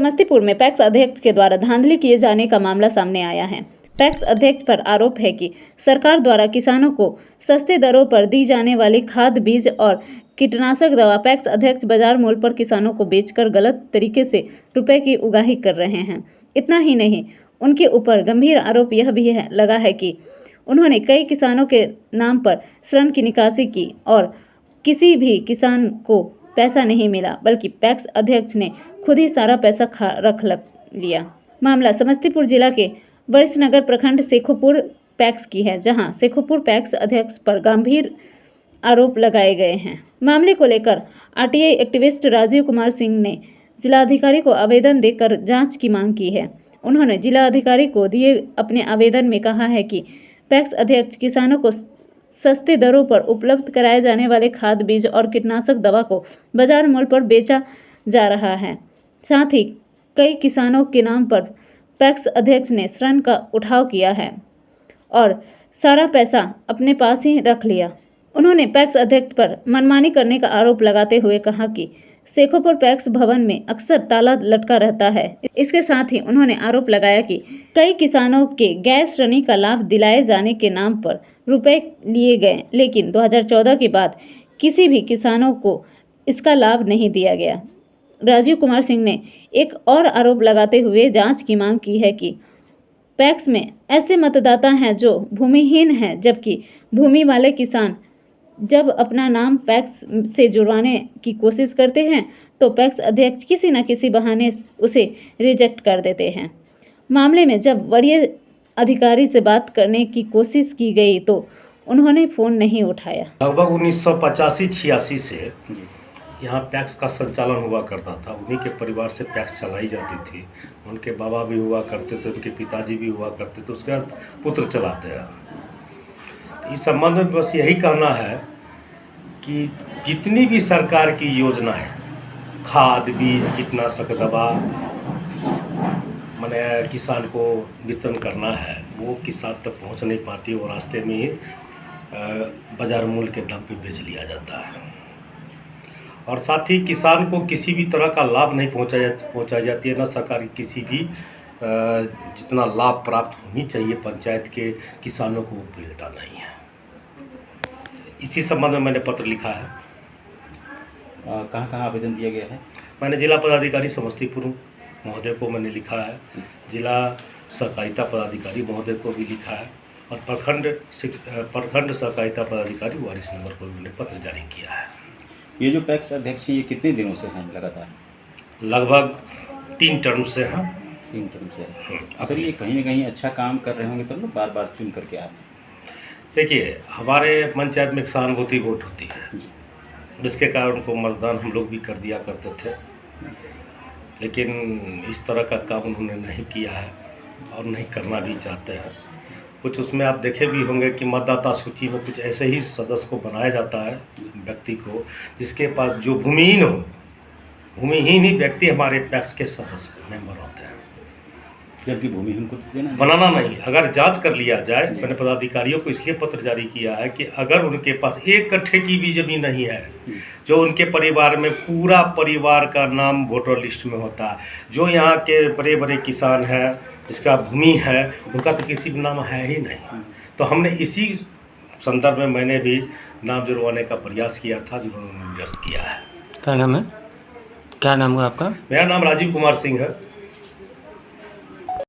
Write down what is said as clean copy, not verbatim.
समस्तीपुर में पैक्स अध्यक्ष के द्वारा धांधली किए जाने का मामला सामने आया है। पैक्स अध्यक्ष पर आरोप है कि सरकार द्वारा किसानों को सस्ते दरों पर दी जाने वाली खाद, बीज और कीटनाशक दवा पैक्स अध्यक्ष बाजार मूल्य पर किसानों को बेचकर गलत तरीके से रुपए की उगाही कर रहे हैं। इतना ही नहीं, उनके ऊपर गंभीर आरोप यह भी लगा है कि उन्होंने कई किसानों के नाम पर ऋण की निकासी की और किसी भी किसान को पैसा नहीं मिला, बल्कि पैक्स अध्यक्ष ने खुद ही सारा पैसा रख लिया। मामला समस्तीपुर जिला के वरिष्ठनगर प्रखंड शेखोपुर पैक्स की है, जहां शेखोपुर पैक्स अध्यक्ष पर गंभीर आरोप लगाए गए हैं। मामले को लेकर आरटीआई एक्टिविस्ट राजीव कुमार सिंह ने जिलाधिकारी को आवेदन देकर जांच की मांग की है। उन्होंने जिलाधिकारी को दिए अपने आवेदन में कहा है कि पैक्स अध्यक्ष किसानों को सस्ते दरों पर उपलब्ध कराए जाने वाले खाद, बीज और कीटनाशक दवा को बाजार मूल्य पर बेचा जा रहा है। साथ ही कई किसानों के नाम पर पैक्स अध्यक्ष ने ऋण का उठाव किया है और सारा पैसा अपने पास ही रख लिया। उन्होंने पैक्स अध्यक्ष पर मनमानी करने का आरोप लगाते हुए कहा कि शेखोपुर पैक्स भवन में अक्सर ताला लटका रहता है। इसके साथ ही उन्होंने आरोप लगाया कि कई किसानों के गैर श्रेणी का लाभ दिलाए जाने के नाम पर रुपए लिए गए, लेकिन 2014 के बाद किसी भी किसानों को इसका लाभ नहीं दिया गया। राजीव कुमार सिंह ने एक और आरोप लगाते हुए जांच की मांग की है कि पैक्स में ऐसे मतदाता हैं जो भूमिहीन हैं, जबकि भूमि वाले किसान जब अपना नाम पैक्स से जुड़वाने की कोशिश करते हैं तो पैक्स अध्यक्ष किसी न किसी बहाने उसे रिजेक्ट कर देते हैं। मामले में जब वरीय अधिकारी से बात करने की कोशिश की गई तो उन्होंने फ़ोन नहीं उठाया। लगभग 1985-86 से यहाँ पैक्स का संचालन हुआ करता था। उन्हीं के परिवार से पैक्स चलाई जाती थी। उनके बाबा भी हुआ करते थे, उनके पिताजी भी हुआ करते थे, उसके बाद पुत्र चलाते हैं। इस संबंध में बस यही कहना है कि जितनी भी सरकार की योजनाएं, खाद, बीज, कीटनाशक दवा मैंने किसान को वितरण करना है, वो किसान तक पहुंच नहीं पाती। वो रास्ते में ही बाजार मूल्य के दाम पे बेच लिया जाता है और साथ ही किसान को किसी भी तरह का लाभ नहीं पहुंचाई जाती है। न सरकार की किसी भी जितना लाभ प्राप्त होनी चाहिए पंचायत के किसानों को वो मिलता नहीं है। इसी संबंध में मैंने पत्र लिखा है। कहाँ आवेदन दिया गया है? मैंने जिला पदाधिकारी समस्तीपुर महोदय को मैंने लिखा है, जिला सहकारिता पदाधिकारी महोदय को भी लिखा है और प्रखंड सहकारिता पदाधिकारी वरिष्ठनगर को भी मैंने पत्र जारी किया है। ये जो पैक्स अध्यक्ष हैं ये कितने दिनों से हैं लगातार? लगभग 3 टर्म से हैं। 3 टर्म से। सर, ये कहीं ना कहीं अच्छा काम कर रहे होंगे तब ना बार बार चुन करके आए। देखिए, हमारे पंचायत में सहानुभूति वोट होती है, जिसके कारण उनको मतदान हम लोग भी कर दिया करते थे, लेकिन इस तरह का काम उन्होंने नहीं किया है और नहीं करना भी चाहते हैं। कुछ उसमें आप देखे भी होंगे कि मतदाता सूची में कुछ ऐसे ही सदस्य को बनाया जाता है, व्यक्ति को, जिसके पास जो भूमिहीन हो, भूमिहीन ही व्यक्ति हमारे पैक्स के सदस्य मेंबर होते हैं, जबकि भूमिहीन को देना बनाना नहीं। अगर जांच कर लिया जाए, मैंने पदाधिकारियों को इसलिए पत्र जारी किया है कि अगर उनके पास 1 कट्ठे की भी जमीन नहीं है, जो उनके परिवार में पूरा परिवार का नाम वोटर लिस्ट में होता है, जो यहाँ के बड़े बड़े किसान हैं, जिसका भूमि है, उनका तो किसी भी नाम है ही नहीं। तो हमने इसी संदर्भ में मैंने भी नाम जुड़वाने का प्रयास किया था, जिन्होंने निरस्त किया है। क्या नाम है? क्या नाम है आपका? मेरा नाम राजीव कुमार सिंह है।